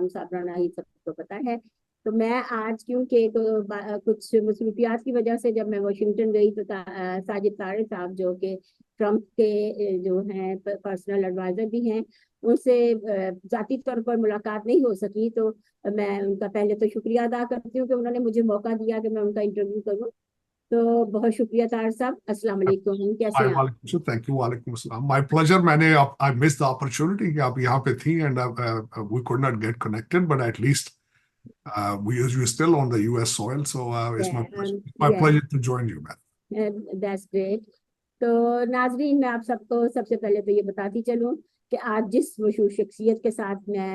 नाम साबराना ही सबको पता है। तो मैं आज क्योंकि कुछ मसरूफियात की वजह से जब मैं वाशिंगटन गई तो साजिद तारे साहब जो कि ट्रम्प के जो हैं पर्सनल एडवाइजर भी हैं, उनसे जाती तौर पर मुलाकात नहीं हो सकी। तो मैं उनका पहले तो शुक्रिया अदा करती हूँ कि उन्होंने मुझे मौका दिया कि मैं उनका इंटरव्यू करूँ। तो बहुत शुक्रिया तार साहब, अस्सलाम वालेकुम, कैसे हाय हैं आप? वालेकुम, थैंक यू, वालेकुम अस्सलाम, माय प्लेजर। मैंने आई मिस द अपॉर्चुनिटी कि आप यहाँ पे थी and we could not get connected, but at least we still on the US soil, so it's my Yeah, pleasure to join you, man. That's great. तो नाजरीन, मैं आप सबको सबसे पहले तो ये बताती चलूं कि आज जिस मशहूर शख्सियत के साथ मैं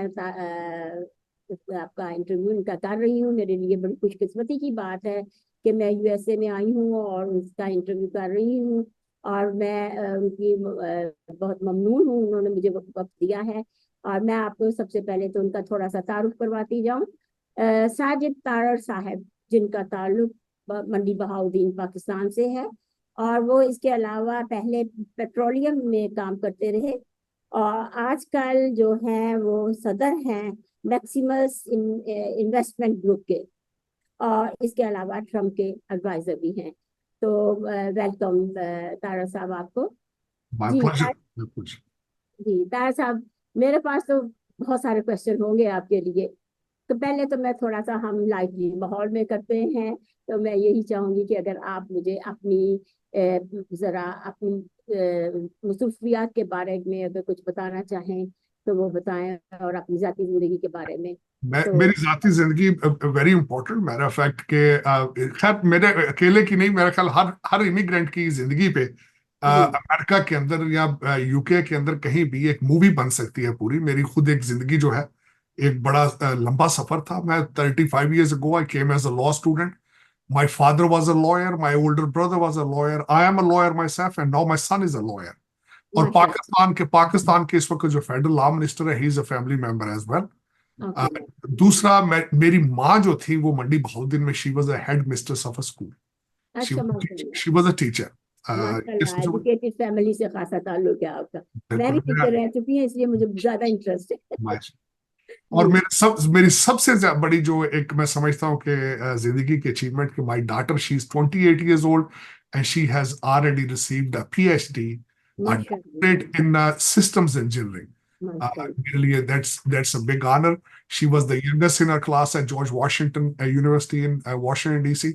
आपका इंटरव्यू इनका कर रही हूँ, मेरे लिए बड़ी खुशकिस्मती की बात है कि मैं यूएसए में आई हूँ और उसका इंटरव्यू कर रही हूँ। और मैं उनकी बहुत ममनून हूँ, उन्होंने मुझे वक्त दिया है। और मैं आपको सबसे पहले तो उनका थोड़ा सा तारुफ करवाती जाऊँ। साजिद तारड़ साहब, जिनका ताल्लुक मंडी बहाउद्दीन पाकिस्तान से है, और वो इसके अलावा पहले पेट्रोलियम में काम करते रहे और आजकल जो है वो सदर हैं मैक्सिमस इन्वेस्टमेंट ग्रुप के, और इसके अलावा ट्रम्प के एडवाइजर भी हैं। तो वेलकम तारा साहब आपको। My ji pleasure, my pleasure. जी तारा साहब, मेरे पास तो बहुत सारे क्वेश्चन होंगे आपके लिए। तो पहले तो मैं थोड़ा सा, हम लाइवली माहौल में करते हैं, तो मैं यही चाहूंगी कि अगर आप मुझे अपनी जरा अपनी मसरूफियात के बारे में अगर कुछ बताना चाहें तो वो बताएं, और अपनी जाती जिंदगी के बारे में। तो मेरी जाती जिंदगी वेरी इंपॉर्टेंट, मैटर फैक्ट के खैर मेरे अकेले की नहीं, मेरा ख्याल हर हर इमिग्रेंट की जिंदगी पे जी अमेरिका के अंदर या यूके के अंदर कहीं भी एक मूवी बन सकती है पूरी। मेरी खुद एक जिंदगी जो है, एक बड़ा लंबा सफर था। मैं 35 years ago I came as a law student. My father was a lawyer, my older brother was a lawyer, I am a lawyer myself, and now my son is a lawyer. और माशाल्लाह। पाकिस्तान के इस वक्त जो federal law minister है, he is a family member as well. Uh, okay. दूसरा, मेरी माँ जो थी वो मंडी बहाउद्दीन में, she was a headmistress of a school. अच्छा, माशाल्लाह। She was a teacher. माशाल्लाह, इसमें जो एजुकेटेड फैमिली से खासा ताल्लुक है आपका। मैं बिल्कुल भी टीचर रह चुकी हूँ, इसलिए मुझे ज्यादा इंटरेस्ट है। और जी। मेरी सबसे बड़ी जो एक मैं समझता हूँ कि जिंदगी की अचीवमेंट, कि my daughter, she is 28 years old and she has already received a PhD, a माशाल्लाह। doctorate in systems engineering. माशाल्लाह। मेरे लिए that's a big honor. She was the youngest in her class at George Washington University in Washington DC.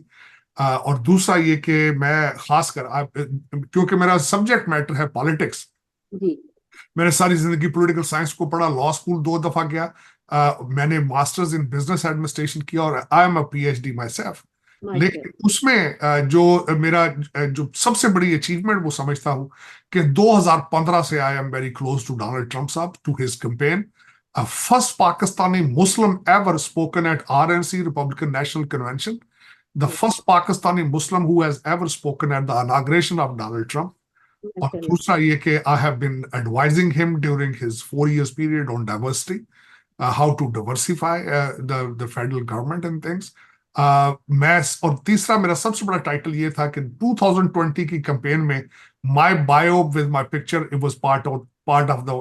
और दूसरा ये कि मैं खासकर क्योंकि मेरा सब्जेक्ट मैटर है पॉलिटिक्स, जी। मैंने सारी जिंदगी पॉलिटिकल साइंस को पढ़ा, लॉ स्कूल 2 दफा गया, मैंने मास्टर्स इन बिजनेस एडमिनिस्ट्रेशन किया और आई am a PhD my self. लेकिन माशाल्लाह। उसमें जो मेरा जो सबसे बड़ी अचीवमेंट वो समझता हूँ कि 2015 से I am very close to Donald Trump साहब, to his campaign. First Pakistani Muslim ever spoken at RNC, Republican National Convention, the first Pakistani Muslim who has ever spoken at the inauguration of Donald Trump. और माशाल्लाह। दूसरा ये कि I have been advising him during his 4 years period on diversity, how to diversify the federal government and things. मैं और तीसरा मेरा सबसे बड़ा टाइटल ये था कि 2020 की कैंपेन में my bio with my picture, it was part of the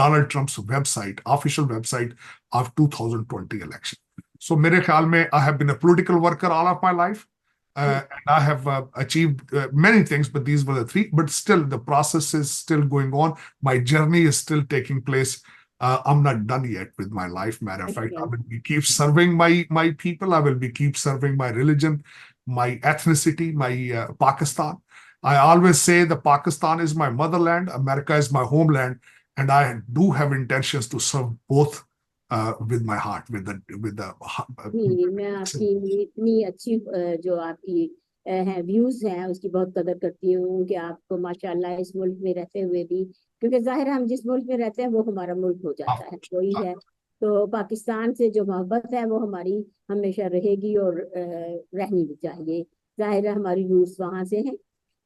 Donald Trump's website, official website of 2020 election. So मेरे ख्याल में I have been a political worker all of my life. And I have achieved many things, but these were the three. But still, the process is still going on. My journey is still taking place. I'm not done yet with my life. Matter of fact, I will be keep serving my people. I will be keep serving my religion, my ethnicity, my Pakistan. I always say that Pakistan is my motherland, America is my homeland, and I do have intentions to serve both with my heart, with the. जी, मैं आपकी इतनी अच्छी जो आपकी है views हैं उसकी बहुत कदर करती हूँ कि आपको माशाल्लाह इस मुल्क में रहते हुए भी, क्योंकि जाहिर है हम जिस मुल्क में रहते हैं वो हमारा मुल्क हो जाता है, वही है। तो पाकिस्तान से जो मोहब्बत है वो हमारी हमेशा रहेगी और रहनी भी चाहिए। जाहिर है हमारी रूट्स वहाँ से हैं।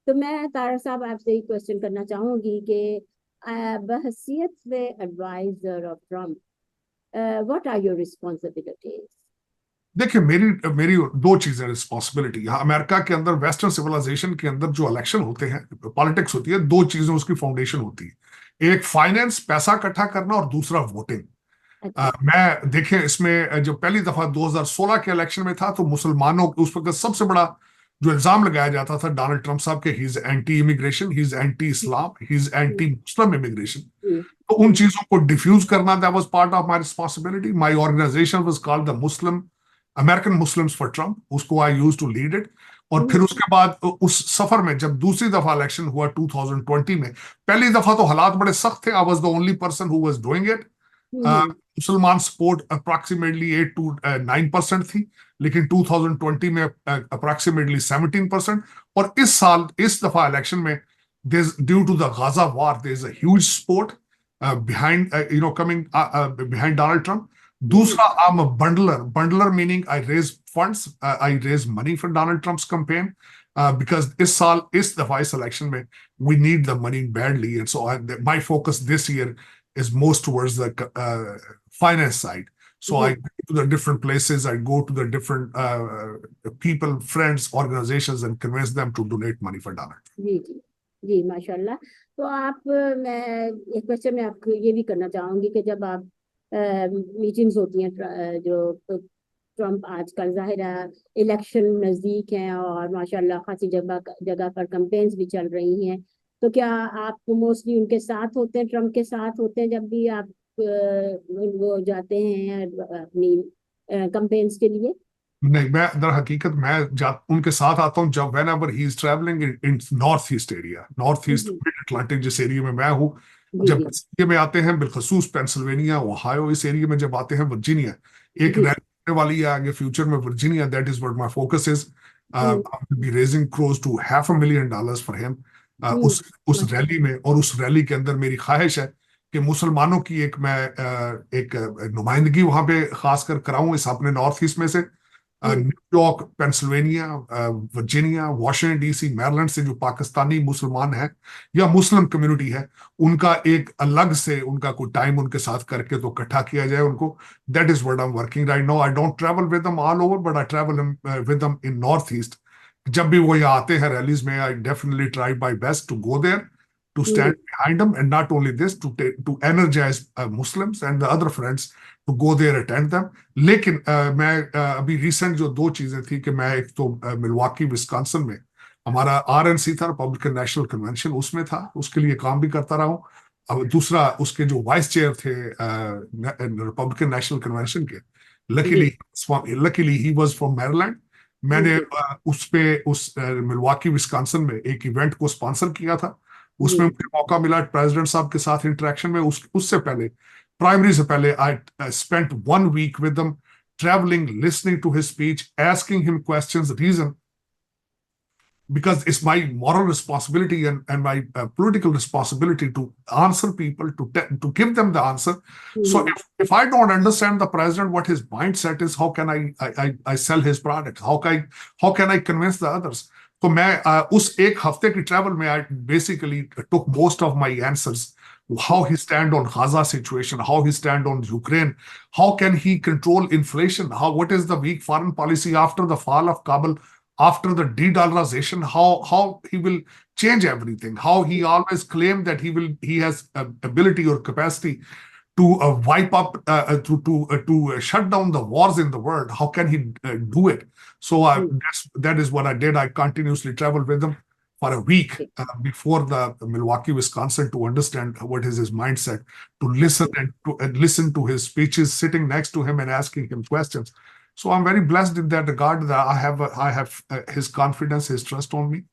तो मैं तारा साहब आपसे एक क्वेश्चन करना चाहूंगी कि बहसियत में advisor of Trump, what are your responsibilities? देखिए, मेरी मेरी दो चीजें रिस्पॉन्सिबिलिटी। यहाँ अमेरिका के अंदर, वेस्टर्न सिविलाइजेशन के अंदर जो इलेक्शन होते हैं, पॉलिटिक्स होती है, दो चीजें उसकी फाउंडेशन होती है। एक फाइनेंस, पैसा इकट्ठा करना, और दूसरा वोटिंग। अच्छा। मैं देखें इसमें जो पहली दफा 2016 के इलेक्शन में था तो मुसलमानों उस वक्त सबसे बड़ा जो इल्जाम लगाया जाता था डोनाल्ड ट्रंप साहब के, he is anti immigration, he is anti Islam, he is anti Muslim immigration. जी। तो उन चीजों को डिफ्यूज करना, that was part of my responsibility. My organization was called the Muslim American Muslims for Trump, उसको I use to lead it. और फिर उसके बाद उस सफर में जब दूसरी दफा इलेक्शन हुआ 2020 में, पहली दफा तो हालात बड़े सख्त थे, I was the only person who was doing it. मुसलमान सपोर्ट अप्रॉक्सीमेटली 8 to 9% थी, लेकिन 2020 में अप्रॉक्सीमेटली 17%। और इस साल इस दफा इलेक्शन में due to the Gaza war there is a huge support behind coming behind Donald Trump. दूसरा, I'm a bundler meaning I raise funds, I raise money for Donald Trump's campaign, because इस दफा इस election में we need the money badly, and so my focus this year is most towards the finance side. So I go to the different places, I go to the different people, friends, organizations, and convince them to donate money for Donald Trump. जी जी जी, माशाल्लाह। तो आप, मैं एक question मैं आपको ये भी करना चाहूंगी कि जब आप मीटिंग्स होती हैं, जो ट्रम्प आजकल जाहिर है इलेक्शन नजदीक हैं और माशाल्लाह खासी जगह जगह पर कैंपेन्स भी चल रही हैं, तो क्या आप मोस्टली उनके साथ होते हैं, ट्रम्प के साथ होते हैं जब भी आप वो जाते हैं अपनी कैंपेन्स के लिए? नहीं, मैं दर हकीकत उनके साथ आता हूँ जब whenever he is travelling in north east area, north east जी मिड अटलांटिक जिस एरिया में मैं हूँ। जी जब जी इस एरिया में आते हैं, बिलखसूस पेंसिल्वेनिया, ओहायो, इस एरिया में जब आते हैं, वर्जीनिया एक जी। रैली होने वाली है आगे फ्यूचर में, Virginia, that is what my focus is. Hmm be raising close to $500,000 for him. उस माशा- रैली में, और उस रैली के अंदर मेरी ख्वाहिश है कि मुसलमानों की एक नुमाइंदगी वहां पे खासकर कराऊं इस अपने नॉर्थ ईस्ट में से। Hmm New York, Pennsylvania, Virginia, Washington DC, Maryland से जो पाकिस्तानी मुसलमान है या मुस्लिम कम्युनिटी है, उनका एक अलग से उनका कोई टाइम उनके साथ करके तो इकट्ठा किया जाए उनको। That is what I am working right now. I don't travel with them all over, but I travel with them in north east. जब भी वो यहाँ आते हैं रैलीज में, I definitely try my best to go there, to hmm stand behind them, and not only this, to energize Muslims and the other friends to go there, attend them. लेकिन मैं अभी रिसेंट जो दो चीजें थी कि मैं एक तो मिलवाकी विस्कॉन्सिन में हमारा RNC था, रिपब्लिकन नेशनल कन्वेंशन, उसमें था, उसके लिए काम भी करता रहा हूँ। अब दूसरा, उसके जो वाइस चेयर थे रिपब्लिकन नेशनल कन्वेंशन के, जी luckily he was from Maryland. मैंने जी उस मिलवाकी विस्कॉन्सिन में एक इवेंट को स्पॉन्सर किया था। जी उसमें मुझे मौका मिला प्रेसिडेंट साहब के साथ इंटरेक्शन में। उससे पहले, प्राइमरी से पहले, I spent 1 week with them, traveling, listening to his speech, asking him questions, reason, because it's my moral responsibility and my political responsibility to answer people, to give them the answer. So hmm if I don't understand the president, what his mindset is, how can I sell his product? How can I convince the others? तो मैं उस एक हफ्ते की travel में I basically took most of my answers. How he stand on Gaza situation, how he stand on Ukraine, how can he control inflation, what is the weak foreign policy after the fall of Kabul, after the de-dollarization, how he will change everything, how he always claimed that he has ability or capacity to wipe up, to shut down the wars in the world. How can he do it? So that is what I did. I continuously traveled with him for a week before the Milwaukee, Wisconsin, to understand what is his mindset, to listen and to listen to his speeches, sitting next to him and asking him questions. So I'm very blessed in that regard that I have his confidence, his trust on me,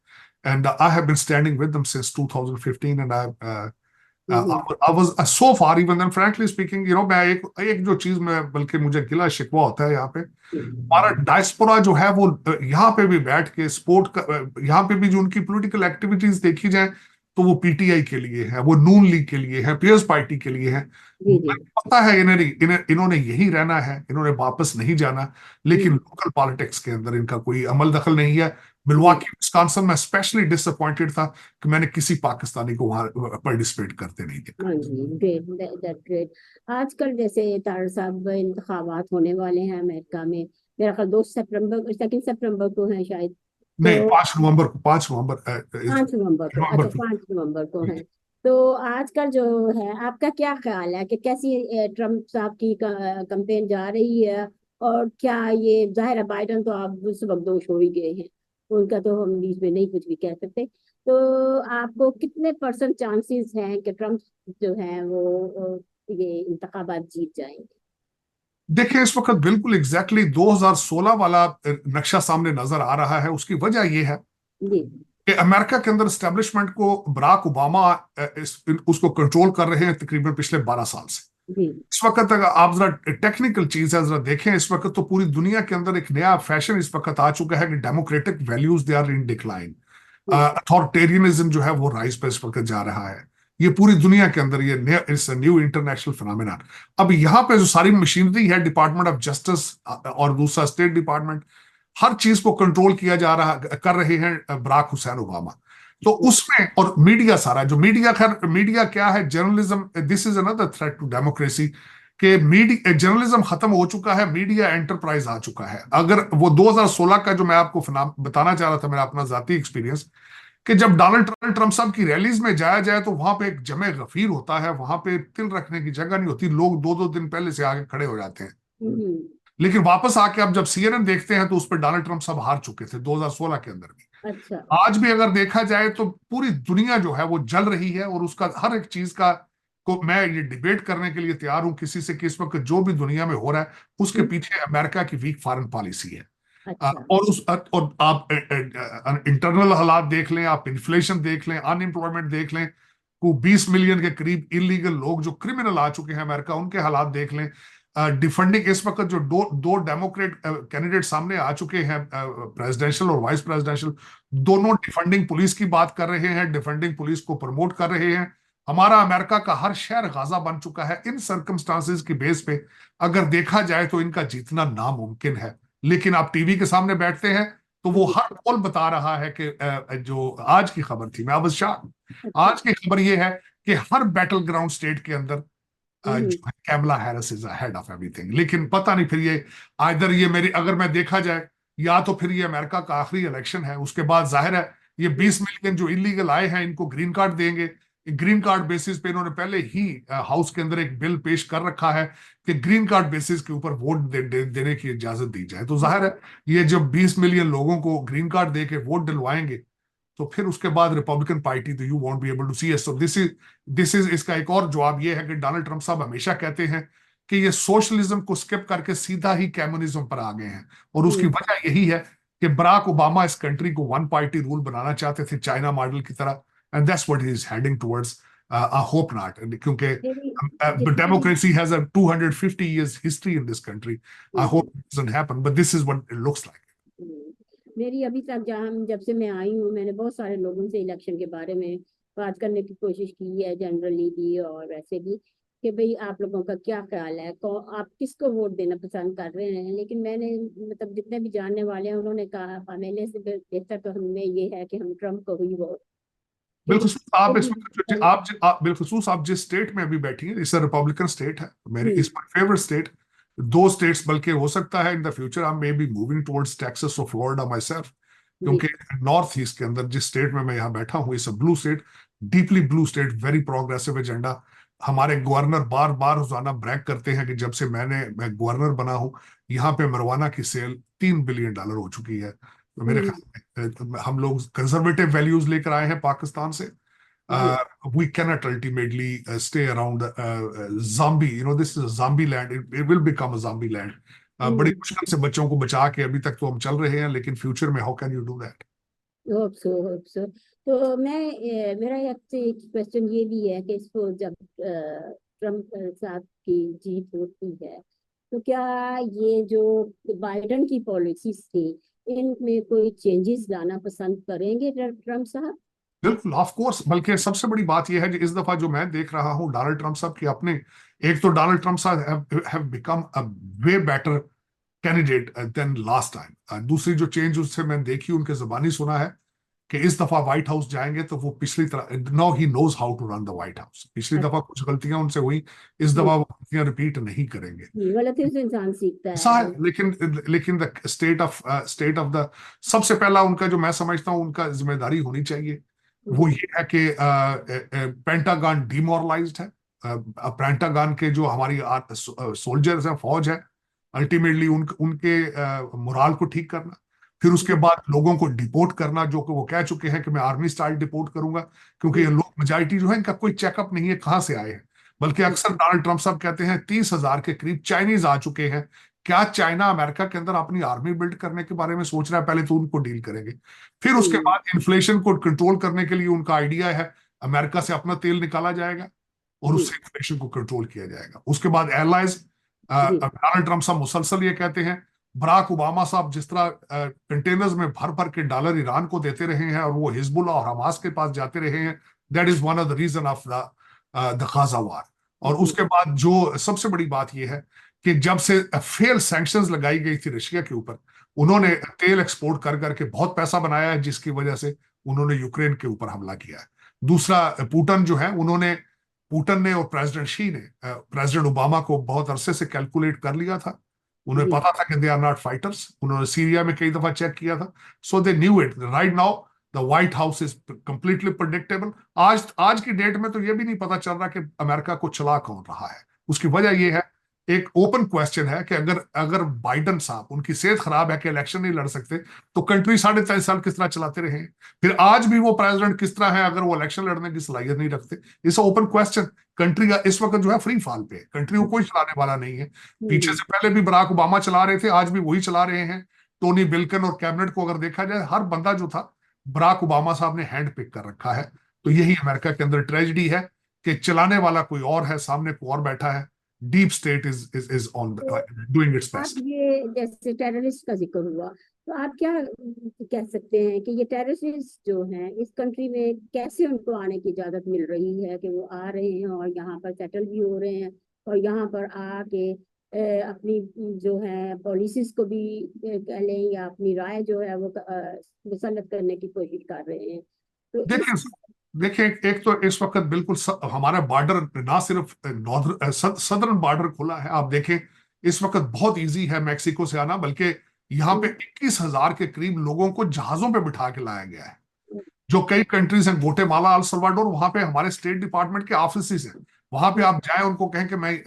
and I have been standing with them since 2015, and I was so far, even then, frankly speaking, मैं एक जो चीज में बल्कि मुझे गिला शिकवा होता है यहाँ पे, हमारा डायस्पोरा जो है वो यहाँ पे भी बैठ के स्पोर्ट का, यहाँ पे भी जो उनकी पॉलिटिकल एक्टिविटीज देखी जाए तो वो PTI के लिए है, वो नून लीग के लिए है, पीपल्स पार्टी के लिए है। मुझे पता है इन्होंने यही रहना है, इन्होंने वापस नहीं जाना, लेकिन लोकल पॉलिटिक्स के अंदर इनका कोई अमल दखल नहीं है। मिलवाकी विस्कॉन्सिन में स्पेशली डिसअपॉइंटेड था कि मैंने किसी पाकिस्तानी को वहां पार्टिसिपेट करते नहीं देखा। हाँ जी, ग्रेट, दैट ग्रेट। आजकल जैसे तार साहब इंतखाबात होने वाले हैं अमेरिका में, मेरा ख्याल 2 सितंबर, 2 सितंबर को है शायद। नहीं, तो 5 नवंबर को, 5 नवंबर 5 नवंबर को, अच्छा नवंबर 5 नवंबर को है। तो आजकल जो है आपका क्या ख्याल है कि कैसी ट्रम्प साहब की कैंपेन जा रही है? और क्या ये जाहिर है बाइडन तो आप उस वक्त दोष हो ही गए हैं, उनका तो हम बीच में नहीं कुछ भी कह सकते। तो आपको कितने परसेंट चांसेस हैं कि ट्रम्प जो है वो ये इंतखाबात जीत जाएंगे? देखिए, इस वक्त बिल्कुल एग्जैक्टली 2016 वाला नक्शा सामने नजर आ रहा है। उसकी वजह यह है जी। कि अमेरिका के अंदर एस्टेब्लिशमेंट को बराक ओबामा उसको कंट्रोल कर रहे हैं तकरीबन पिछले 12 साल से। जी। इस वक्त अगर आप जरा टेक्निकल चीज है जरा देखें, इस वक्त तो पूरी दुनिया के अंदर एक नया फैशन इस वक्त आ चुका है कि democratic values they are in decline. जी। अथॉरिटेरियनिज्म जो है वो राइज पे इस वक्त जा रहा है। ये पूरी दुनिया के अंदर ये नया इट्स न्यू इंटरनेशनल फिनोमेना। अब यहाँ पे जो सारी मशीनरी है, डिपार्टमेंट ऑफ जस्टिस और दूसरा स्टेट डिपार्टमेंट, हर चीज को कंट्रोल किया जा रहा कर रहे हैं बराक हुसैन ओबामा। तो उसमें और मीडिया, सारा जो मीडिया, खैर मीडिया क्या है, journalism, this is another threat to democracy. कि मीडिया जर्नलिज्म खत्म हो चुका है, मीडिया एंटरप्राइज आ चुका है। अगर वो 2016 का जो मैं आपको बताना चाह रहा था, मेरा अपना जाती एक्सपीरियंस, कि जब डोनाल्ड ट्रंप साहब की रैलीज में जाया जाए तो वहां पे एक जमे गफीर होता है, वहां पे तिल रखने की जगह नहीं होती, लोग दो दो दिन पहले से आगे खड़े हो जाते हैं। हम्म। लेकिन वापस आके अब जब सीएनएन देखते हैं तो उस पर डोनाल्ड ट्रंप साहब हार चुके थे 2016 के अंदर भी। अच्छा। आज भी अगर देखा जाए तो पूरी दुनिया जो है वो जल रही है, और उसका हर एक चीज का को मैं ये डिबेट करने के लिए तैयार हूं किसी से कि इस वक्त जो भी दुनिया में हो रहा है उसके हम्म। पीछे अमेरिका की वीक फॉरेन पॉलिसी है। अच्छा। और आप इंटरनल हालात देख लें, आप इन्फ्लेशन देख लें, अनएम्प्लॉयमेंट देख लें, को 20 मिलियन के करीब इलीगल लोग जो क्रिमिनल आ चुके हैं अमेरिका, उनके हालात देख लें। डिफेंडिंग इस वक्त जो दो दो डेमोक्रेट कैंडिडेट सामने आ चुके हैं, प्रेसिडेंशियल और वाइस प्रेसिडेंशियल, दोनों डिफेंडिंग पुलिस की बात कर रहे हैं, डिफेंडिंग पुलिस को प्रमोट कर रहे हैं। हमारा अमेरिका का हर शहर गाजा बन चुका है। इन सर्कमस्टांसेस की बेस पे अगर देखा जाए तो इनका जीतना नामुमकिन है। लेकिन आप टीवी के सामने बैठते हैं तो वो जी। हर पोल बता रहा है कि जो आज की खबर थी, मैं अवध शाह, अच्छा। आज की खबर ये है कि हर बैटल ग्राउंड स्टेट के अंदर हम्म। जो है Kamala Harris is ahead of everything. लेकिन पता नहीं फिर ये आइदर ये मेरी, अगर मैं देखा जाए, या तो फिर ये अमेरिका का आखिरी इलेक्शन है, उसके बाद जाहिर है ये 20 मिलियन जो इलीगल आए हैं इनको ग्रीन कार्ड देंगे। ग्रीन कार्ड बेसिस पे इन्होंने पहले ही हाउस के अंदर एक बिल पेश कर रखा है कि ग्रीन कार्ड बेसिस के ऊपर वोट देने की इजाजत दी जाए। तो जाहिर है ये जब 20 मिलियन लोगों को ग्रीन कार्ड दे के वोट दिलवाएंगे तो फिर उसके बाद रिपब्लिकन पार्टी, तो you won't be able to see us. So this is इसका एक और जवाब ये है कि डोनाल्ड ट्रंप साहब हमेशा कहते हैं कि ये सोशलिज्म को स्किप करके सीधा ही कम्युनिज्म पर आ गए हैं। और उसकी हम्म। वजह यही है कि बराक ओबामा इस कंट्री को वन पार्टी रूल बनाना चाहते थे, चाइना मॉडल की तरह। And that's what he is heading towards. I hope not, क्योंकि मेरी जितने भी democracy has a 250 years history in this country. I hmm, hope it doesn't happen, but this is what it looks like. मेरी अभी तक जहाँ जब से मैं आई हूँ मैंने बहुत सारे लोगों से इलेक्शन के बारे में बात करने की कोशिश की है, जनरली भी और वैसे भी, कि भाई आप लोगों का क्या ख्याल है, आप किसको वोट देना पसंद कर रहे हैं। लेकिन मैंने मतलब जितने भी जानने वाले हैं उन्होंने कहा मेरे से बेहतर तो हमें ये है कि हम ट्रम्प को ही वोट, क्योंकि बिलखसूस आप इस वक्त हम्म। आप बिलखसूस आप जिस स्टेट में अभी बैठी हैं, इस रिपब्लिकन स्टेट है, मेरी इस पर फेवरेट स्टेट। दो स्टेट्स बल्कि हो सकता है इन the future I may be moving towards Texas और फ्लोरिडा माई सेल्फ। जी। क्योंकि नॉर्थ ईस्ट के अंदर जिस स्टेट में मैं यहाँ बैठा हूँ, इस blue state, deeply blue state, very progressive agenda. हमारे गवर्नर बार बार रोजाना ब्रैग करते हैं कि जब से मैं गवर्नर बना हूँ, यहाँ पे marijuana की सेल $3 बिलियन हो चुकी है। तो मेरे हम्म। ख्याल में हम लोग कंजर्वेटिव वैल्यूज लेकर आए हैं पाकिस्तान से। जी। We cannot ultimately stay around zombie. This is a zombie land. It will become a zombie land. बड़ी हम्म। मुश्किल से बच्चों को बचा के अभी तक तो हम चल रहे हैं, लेकिन फ्यूचर में how can you do that? Hope so, hope so. तो मैं मेरा आपसे एक क्वेश्चन ये भी है कि इसको जब ट्रम्प साहब की जीत होती है तो क्या ये जो बाइडन की पॉलिसीज थी इनमें कोई चेंजेस लाना पसंद करेंगे ट्रम्प साहब? बिल्कुल, ऑफ कोर्स। बल्कि सबसे बड़ी बात यह है कि इस दफा जो मैं देख रहा हूँ डोनाल्ड ट्रंप साहब की अपने, एक तो डोनाल्ड ट्रंप साहब have become a way better candidate than last time. दूसरी जो चेंज उससे मैं देखी, उनके जबानी सुना है कि इस दफा व्हाइट हाउस जाएंगे तो वो पिछली तरह, now he knows how to run the White House. पिछली दफा अच्छा। कुछ गलतियां उनसे हुई, इस जी। दफा वो गलतियां रिपीट नहीं करेंगे। जी, गलतियों से इंसान सीखता ऐसा है। है, लेकिन द स्टेट ऑफ द, सबसे पहला उनका जो मैं समझता हूँ उनका जिम्मेदारी होनी चाहिए वो ये है कि पेंटागन डिमोरलाइज्ड है। पेंटागन के जो हमारी सोल्जर्स हैं, फौज है, अल्टीमेटली उनके मोराल को ठीक करना, फिर उसके बाद लोगों को डिपोर्ट करना, जो कि वो कह चुके हैं कि मैं आर्मी स्टाइल डिपोर्ट करूंगा, क्योंकि ये लोग मेजॉरिटी जो है इनका कोई चेकअप नहीं है कहाँ से आए हैं। बल्कि अक्सर डोनाल्ड ट्रंप साहब कहते हैं 30,000 के करीब चाइनीज आ चुके हैं। क्या चाइना अमेरिका के अंदर अपनी आर्मी बिल्ड करने के बारे में सोच रहा है? पहले तो उनको डील करेंगे, फिर उसके बाद इन्फ्लेशन को कंट्रोल करने के लिए उनका आइडिया है अमेरिका से अपना तेल निकाला जाएगा और जी उससे इन्फ्लेशन को कंट्रोल किया जाएगा। उसके बाद एयरलाइंस, जी डोनाल्ड ट्रंप साहब मुसलसल ये कहते हैं, बराक ओबामा साहब जिस तरह कंटेनर्स में भर भर के डॉलर ईरान को देते रहे हैं और वो हिजबुल्लाह और हमास के पास जाते रहे हैं, that is one of the reason of the Gaza war. और जी उसके बाद जो सबसे बड़ी बात यह है कि जब से फेल सैंक्शंस लगाई गई थी रशिया के ऊपर, उन्होंने तेल एक्सपोर्ट कर करके बहुत पैसा बनाया है, जिसकी वजह से उन्होंने यूक्रेन के ऊपर हमला किया है। दूसरा, पुतिन जो है, पुतिन ने और प्रेसिडेंट शी ने प्रेसिडेंट ओबामा को बहुत अरसे से कैलकुलेट कर लिया था। उन्हें जी पता था कि दे आर नॉट फाइटर्स। उन्होंने सीरिया में कई दफा चेक किया था, so they knew it. Right now the White House is completely predictable. आज की डेट में तो ये भी नहीं पता चल रहा कि अमेरिका को चला कौन रहा है। उसकी वजह यह है, एक ओपन क्वेश्चन है कि अगर अगर बाइडन साहब, उनकी सेहत खराब है कि इलेक्शन नहीं लड़ सकते, तो कंट्री 3.5 साल किस तरह चलाते रहे? फिर आज भी वो प्रेसिडेंट किस तरह है अगर वो इलेक्शन लड़ने की सलाहियत नहीं रखते? इस ओपन क्वेश्चन। कंट्री का इस वक्त जो है फ्री फॉल पे, कंट्री को कोई चलाने वाला नहीं है। पीछे से पहले भी बराक ओबामा चला रहे थे, आज भी वही चला रहे हैं। टोनी बिल्कन और कैबिनेट को अगर देखा जाए, हर बंदा जो था बराक ओबामा साहब ने हैंड पिक कर रखा है। तो यही अमेरिका के अंदर ट्रेजिडी है कि चलाने वाला कोई और है, सामने कोई और बैठा है। डीप स्टेट इज ऑन तो डूइंग इट्स आप बेस्ट। ये जैसे टेररिस्ट का जिक्र हुआ, तो आप क्या कह सकते हैं कि ये टेररिस्ट जो हैं इस कंट्री में कैसे उनको आने की इजाजत मिल रही है कि वो आ रहे हैं और यहाँ पर सेटल भी हो रहे हैं और यहाँ पर आके अपनी जो है पॉलिसीज को भी कह लें या अपनी राय जो है वो मुसल्लत करने की कोशिश कर रहे हैं? तो देखिए इस देखिए, एक तो इस वक्त बिल्कुल हमारा बॉर्डर ना सिर्फ नॉर्दर्न सदर्न बॉर्डर खुला है। आप देखें इस वक्त बहुत इजी है मैक्सिको से आना, बल्कि यहाँ पे 21,000 के करीब लोगों को जहाजों पे बिठा के लाया गया है। जो कई कंट्रीज हैं, गुटेमाला, अल सल्वाडोर, वहां पे हमारे स्टेट डिपार्टमेंट के ऑफिस हैं। वहां पे आप जाएं, उनको कहें कि मैं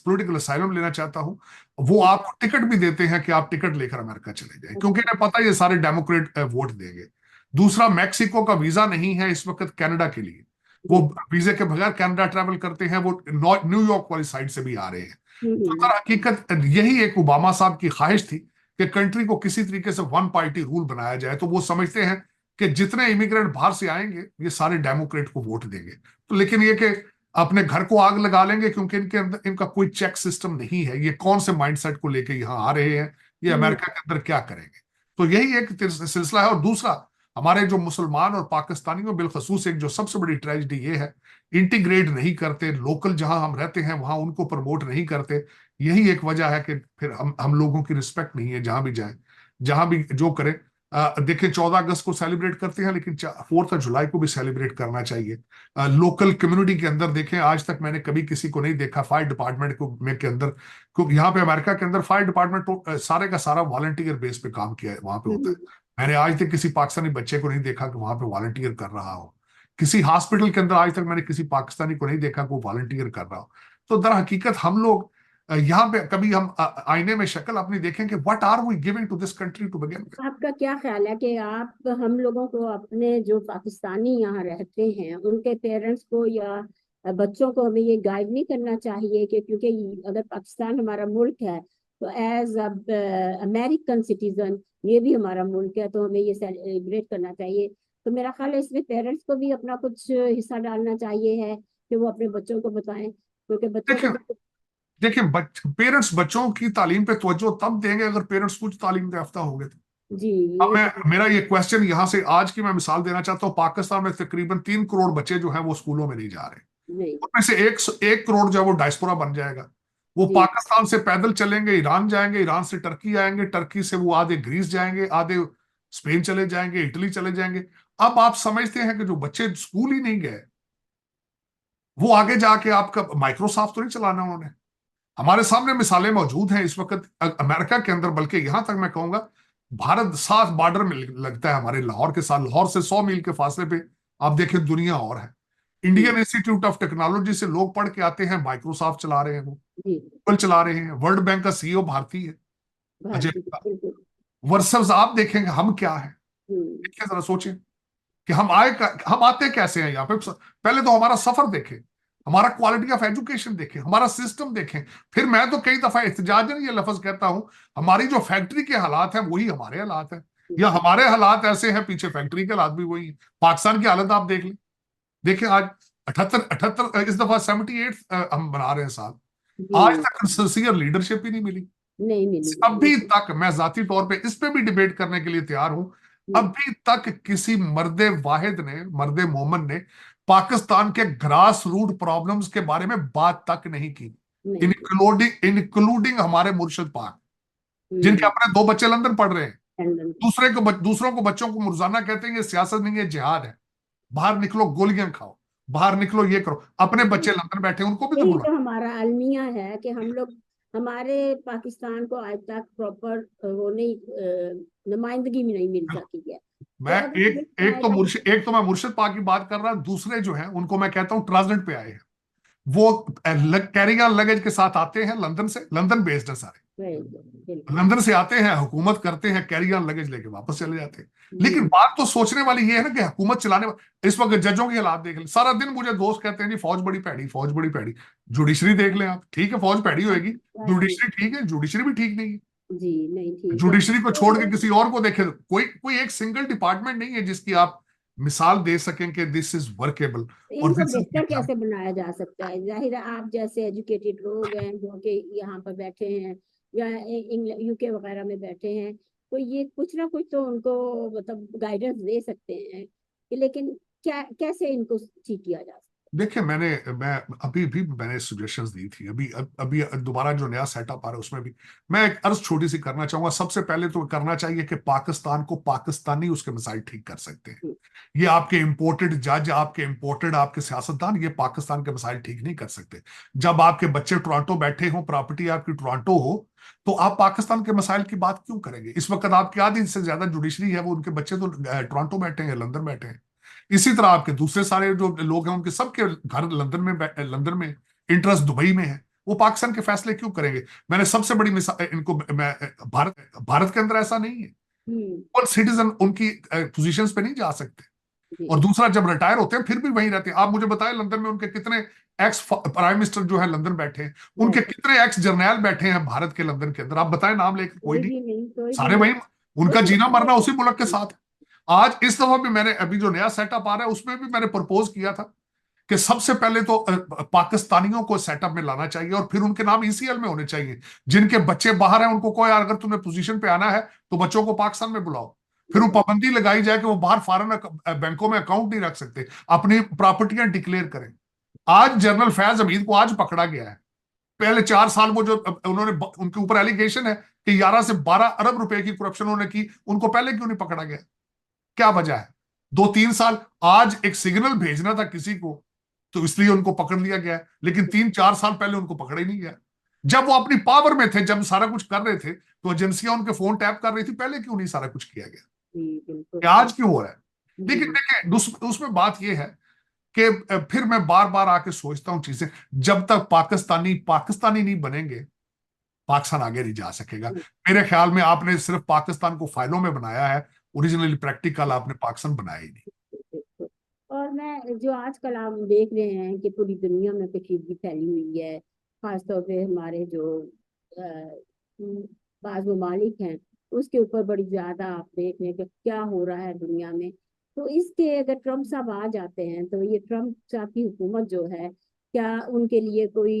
पॉलिटिकल असाइलम लेना चाहता हूं, वो आपको टिकट भी देते हैं कि आप टिकट लेकर अमेरिका चले जाएं, क्योंकि इन्हें पता है ये सारे डेमोक्रेट वोट देंगे। दूसरा, मैक्सिको का वीजा नहीं है इस वक्त कनाडा के लिए। वो जी वीजे के बगैर कनाडा ट्रैवल करते हैं, वो न्यूयॉर्क वाली साइड से भी आ रहे हैं। तो हम्म दर हकीकत यही एक ओबामा साहब की ख्वाहिश थी कि कंट्री को किसी तरीके से वन पार्टी रूल बनाया जाए। तो वो समझते हैं कि जितने इमिग्रेंट बाहर से आएंगे ये सारे डेमोक्रेट को वोट देंगे। तो लेकिन ये कि अपने घर को आग लगा लेंगे, क्योंकि इनके अंदर इनका कोई चेक सिस्टम नहीं है। ये कौन से माइंडसेट को लेके यहाँ आ रहे हैं, ये हम्म अमेरिका के अंदर क्या करेंगे? तो यही एक सिलसिला है। और दूसरा, हमारे जो मुसलमान और पाकिस्तानियों बिलखसूस एक जो सबसे बड़ी ट्रेजिडी ये है, इंटीग्रेट नहीं करते, लोकल जहां हम रहते हैं वहां उनको प्रमोट नहीं करते। यही एक वजह है कि फिर हम लोगों की रिस्पेक्ट नहीं है जहां भी जाए, जहां भी जो करें। देखिए 14 अगस्त को सेलिब्रेट करते हैं, लेकिन 4 जुलाई को भी सेलिब्रेट करना चाहिए। लोकल कम्युनिटी के अंदर देखें, आज तक मैंने कभी किसी को नहीं देखा फायर डिपार्टमेंट को में के अंदर, क्योंकि यहाँ पे अमेरिका के अंदर फायर डिपार्टमेंट तो सारे का सारा वॉलंटियर बेस पे काम किया है, वहां पे होता है। हम्म मैंने आज तक किसी पाकिस्तानी बच्चे को नहीं देखा कि वहां पे वॉलंटियर कर रहा हो। किसी हॉस्पिटल के अंदर आज तक मैंने किसी पाकिस्तानी को नहीं देखा कि वो वॉलंटियर कर रहा हो। तो दर हकीकत हम लोग यहाँ पे कभी हम आईने में शक्ल अपनी देखें कि what are we giving to this country to begin with. आपका क्या ख्याल है कि आप हम लोगों को अपने जो पाकिस्तानी यहाँ रहते हैं उनके पेरेंट्स को या बच्चों को हमें ये गाइड नहीं करना चाहिए कि क्योंकि अगर पाकिस्तान हमारा मुल्क है तो एज अमेरिकन सिटीजन ये भी हमारा मुल्क है, तो हमें ये सेलिब्रेट करना चाहिए? तो मेरा ख्याल है इसमें पेरेंट्स को भी अपना कुछ हिस्सा डालना चाहिए है कि वो अपने बच्चों को बताएं, क्योंकि बच्चों को देखिए देखिए पेरेंट्स बच्चों की तालीम पे तवज्जो तब देंगे अगर पेरेंट्स कुछ तालीम याफ्ता होंगे। जी अब ये मैं मेरा ये क्वेश्चन यहाँ से आज की मैं मिसाल देना चाहता हूँ। पाकिस्तान में तकरीबन 3 करोड़ बच्चे जो हैं वो स्कूलों में नहीं जा रहे। नहीं उनमें से 1 करोड़ जो है वो डायस्पोरा बन जाएगा। वो जी पाकिस्तान से पैदल चलेंगे, ईरान जाएंगे, ईरान से टर्की आएंगे, टर्की से वो आधे ग्रीस जाएंगे, आधे स्पेन चले जाएंगे, इटली चले जाएंगे। अब आप समझते हैं कि जो बच्चे स्कूल ही नहीं गए, वो आगे जाके आपका माइक्रोसॉफ्ट तो नहीं चलाना उन्होंने। हमारे सामने मिसालें मौजूद हैं इस वक्त अमेरिका के अंदर, बल्कि यहां तक मैं कहूंगा भारत साथ बॉर्डर में लगता है हमारे लाहौर के साथ। लाहौर से 100 मील के फासले पे आप देखें दुनिया और है। इंडियन इंस्टीट्यूट ऑफ टेक्नोलॉजी से लोग पढ़ के आते हैं, माइक्रोसॉफ्ट चला रहे हैं, वो जी। गूगल चला रहे हैं, वर्ल्ड बैंक का सीईओ भारतीय है, अजय भारतीय, गुप्ता। बिल्कुल। वर्सेस आप देखेंगे हम क्या है। हम्म। देखिए जरा सोचें कि हम आते कैसे हैं यहाँ पे। पहले तो हमारा सफर देखें, हमारा क्वालिटी ऑफ एजुकेशन देखें, हमारा सिस्टम देखें। फिर मैं तो कई दफा एहतजाजन ये लफ्ज कहता हूं, हमारी जो फैक्ट्री के हालात हैं वही हमारे हालात हैं, या जी। हमारे हालात ऐसे हैं, पीछे फैक्ट्री के हालात भी वही हैं। पाकिस्तान की हालत आप देख लें, देखिए आज 78 इस दफा 78 हम बना रहे हैं साल, जी। आज तक सिंसियर लीडरशिप ही नहीं मिली। नहीं मिली, अभी बिल्कुल। तक मैं जाती तौर पे इस पे भी डिबेट करने के लिए तैयार हूं, हम्म। अभी तक किसी मर्दे वाहिद ने, मर्दे मोमन ने पाकिस्तान के ग्रास रूट प्रॉब्लम्स के बारे में बात तक नहीं की, नहीं की। इंक्लूडिंग हमारे मुर्शिद पाक, जिनके हम्म। अपने 2 बच्चे लंदन पढ़ रहे हैं। लंदन। दूसरों को बच्चों को मुरजाना कहते हैं, ये सियासत नहीं है, जिहाद है। बाहर निकलो, गोलियां खाओ, बाहर निकलो, ये करो। अपने बच्चे लंदन बैठे हैं, उनको भी तो यही बुलाओ। तो हमारा अलमिया है कि हम लोग, हमारे पाकिस्तान को आज तक प्रॉपर वो नहीं, नुमाइंदगी भी नहीं मिल सकी है। तो मैं अगर ये ख्याल आप। एक तो मैं मुर्शिद पाक की बात कर रहा, दूसरे जो हैं उनको मैं कहता हूं ट्रांजिट पे आए हैं। वो कैरिंग ऑन लगेज के साथ आते हैं लंदन से, लंदन बेस्ड है सारे, बिल्कुल। लंदन से आते हैं, हुकूमत करते हैं, कैरी ऑन लगेज लेके वापस चले जाते हैं। लेकिन जी। बात तो सोचने वाली ये है ना कि हुकूमत चलाने इस वक्त जजों के हालात देख लें। सारा दिन मुझे दोस्त कहते हैं जी फौज बड़ी भैड़ी, फौज बड़ी भैड़ी। जुडिशरी देख लें आप, ठीक है फौज भैड़ी होगी, जी। जुडिशरी ठीक है, जुडिशरी भी ठीक नहीं है। जी, नहीं ठीक है। जुडिशरी को तो छोड़ के ये किसी और को देखें, कोई कोई एक सिंगल डिपार्टमेंट नहीं है जिसकी आप मिसाल दे सकें कि दिस इज वर्केबल और इनको दिस बेहतर इज। कैसे बनाया जा सकता है? जाहिर है आप जैसे एजुकेटेड लोग हैं जो कि यहाँ पर बैठे हैं या यूके वगैरह में बैठे हैं, तो ये कुछ ना कुछ तो उनको मतलब गाइडेंस दे सकते हैं कि, लेकिन क्या कैसे इनको ठीक किया जा सकता देखिए मैं अभी भी मैंने सजेशंस दी थी, अभी दोबारा जो नया सेटअप आ रहा है उसमें भी मैं एक अर्ज छोटी सी करना चाहूंगा। सबसे पहले तो करना चाहिए कि पाकिस्तान को पाकिस्तानी उसके मसाइल ठीक कर सकते हैं। है? ये आपके इंपोर्टेड जज, आपके सियासतदान, ये पाकिस्तान के मसाइल ठीक नहीं कर सकते। जब आपके बच्चे टोरंटो बैठे हों, प्रॉपर्टी आपकी टोरंटो हो, तो आप पाकिस्तान के मसाइल की बात क्यों करेंगे? इस वक्त आपके आधी से ज्यादा जुडिशरी है वो, उनके बच्चे तो टोरंटो बैठे हैं, लंदन बैठे हैं। इसी तरह आपके दूसरे सारे जो लोग हैं उनके सबके घर लंदन में, इंटरेस्ट दुबई में है। वो पाकिस्तान के फैसले क्यों करेंगे? मैंने सबसे बड़ी मिसाल इनको मैं भारत के अंदर ऐसा नहीं है, हम्म। और सिटीजन उनकी पोजीशंस पे नहीं जा सकते। जी। और दूसरा, जब रिटायर होते हैं फिर भी वहीं रहते हैं। आप मुझे बताएं लंदन में उनके कितने एक्स प्राइम मिनिस्टर जो है लंदन बैठे हैं, उनके बैठे। कितने एक्स जर्नैल बैठे हैं भारत के लंदन के अंदर? आप बताएं नाम लेके, कोई कोई नहीं। भी नहीं, कोई भी सारे नहीं। वहीं, उनका जीना मरना उसी मुल्क के तो साथ है। आज इस दफा भी मैंने अभी जो नया सेटअप आ रहा है उसमें भी मैंने प्रपोज किया था कि सबसे पहले तो पाकिस्तानियों को सेटअप में लाना चाहिए, और फिर उनके नाम ईसीएल में होने चाहिए। जिनके बच्चे बाहर हैं उनको कोई, अगर तुम्हें पोजीशन पे आना है तो बच्चों को पाकिस्तान में बुलाओ। फिर वो पाबंदी लगाई जाए कि वो बाहर फॉरेन बैंकों में अकाउंट नहीं रख सकते, अपनी प्रॉपर्टियां डिक्लेयर करें। आज जनरल फैज हमीद को आज पकड़ा गया है। पहले 4 साल वो जो उन्होंने, उनके ऊपर एलिगेशन है कि 11 से 12 अरब रुपए की करप्शन उन्होंने की, उनको पहले क्यों नहीं पकड़ा गया? क्या वजह है? 2-3 साल, आज एक सिग्नल भेजना था किसी को तो इसलिए उनको पकड़ लिया गया है, लेकिन 3-4 साल पहले उनको पकड़ा ही नहीं गया। जब वो अपनी पावर में थे, जब सारा कुछ कर रहे थे, तो एजेंसियां उनके फोन टैप कर रही थी, पहले क्यों नहीं सारा कुछ किया गया? जी, बिल्कुल ये सही। आज क्यों हो रहा है? जी। देखिए देखिए उसमें बात यह है कि फिर मैं बार बार आके सोचता हूँ चीजें, जब तक पाकिस्तानी पाकिस्तानी नहीं बनेंगे, पाकिस्तान आगे नहीं जा सकेगा। मेरे ख्याल में आपने सिर्फ पाकिस्तान को फाइलों में बनाया है, ओरिजिनली प्रैक्टिकल आपने पाकिस्तान बनाया ही नहीं। बिल्कुल। और मैं जो आजकल हम देख रहे हैं कि पूरी दुनिया में कशीदगी फैली हुई है, खासतौर पे हमारे जो बाज ममालिक हैं उसके ऊपर बड़ी ज्यादा आप देख रहे हैं कि क्या हो रहा है दुनिया में। तो इसके अगर ट्रम्प साहब आ जाते हैं तो ये ट्रम्प साहब की हुकूमत जो है, क्या उनके लिए कोई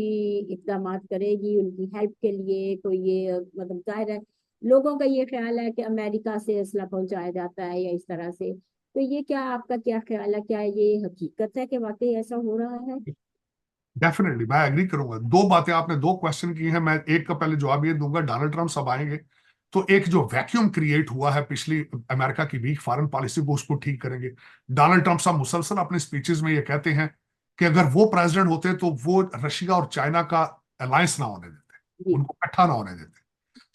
इकदाम करेगी, उनकी हेल्प के लिए कोई, ये मतलब जाहिर है लोगों का ये ख्याल है कि अमेरिका से असला पहुंचाया जाता है या इस तरह से। तो ये क्या, आपका क्या ख्याल है, क्या ये हकीकत है कि वाकई ऐसा हो रहा है? डेफिनेटली मैं एग्री करूंगा। दो बातें आपने, दो क्वेश्चन की हैं, मैं एक का पहले जवाब ये दूंगा। डोनाल्ड ट्रंप सब आएंगे तो एक जो वैक्यूम क्रिएट हुआ है पिछली अमेरिका की वीक फॉरेन पॉलिसी को, उसको ठीक करेंगे। डोनाल्ड ट्रंप साहब मुसलसल अपने स्पीचेस में ये कहते हैं कि अगर वो प्रेसिडेंट होते तो वो रशिया और चाइना का अलायंस ना होने देते, जी। उनको इकट्ठा ना होने देते।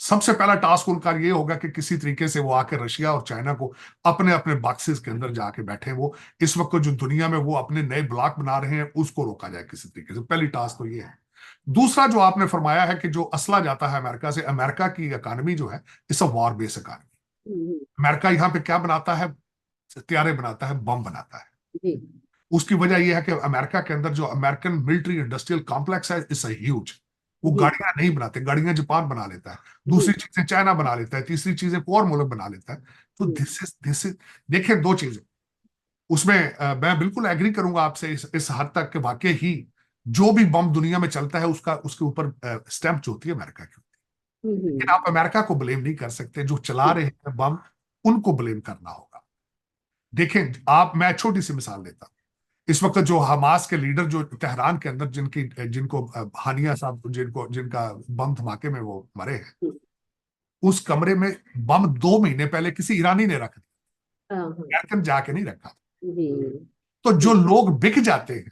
सबसे पहला टास्क उनका ये होगा कि किसी तरीके से वो आके रशिया और चाइना को अपने अपने बॉक्सेस के अंदर जाके बैठे। वो इस वक्त जो दुनिया में वो अपने नए ब्लॉक बना रहे हैं उसको रोका जाए किसी तरीके से। पहली टास्क तो ये है। दूसरा जो आपने फरमाया है कि जो असला जाता है अमेरिका से, अमेरिका की इकोनॉमी जो है it's a war based economy. Hmm, America यहाँ पे क्या बनाता है? हथियारे बनाता है, बम बनाता है। जी उसकी वजह यह है कि अमेरिका के अंदर जो अमेरिकन मिलिट्री इंडस्ट्रियल कॉम्प्लेक्स है इट्स ह्यूज। वो जी गाड़ियां नहीं बनाते, गाड़ियां जापान बना लेता है, जी दूसरी चीजें चाइना बना लेता है, तीसरी चीजें कोई और मुल्क बना लेता है। तो हम्म, दिस इज देखिए दो चीजें उसमें मैं बिल्कुल एग्री करूंगा आपसे इस हद तक कि वाकई ही जो भी बम दुनिया में चलता है उसका उसके ऊपर स्टैंप जो होती है अमेरिका की होती है। लेकिन हम्म, आप अमेरिका को ब्लेम नहीं कर सकते, जो चला जी रहे हैं बम उनको ब्लेम करना होगा। देखें आप, मैं छोटी सी मिसाल देता हूं। इस वक्त जो हमास के लीडर जो तेहरान के अंदर जिनकी जिनको हानिया साहब जिनको जिनका बम धमाके में वो मरे हैं, जी, उस कमरे में बम 2 महीने पहले किसी ईरानी ने रख दिया, हाँ हाँ अमेरिकन जाके नहीं रखा। जी तो जो जी लोग बिक जाते हैं,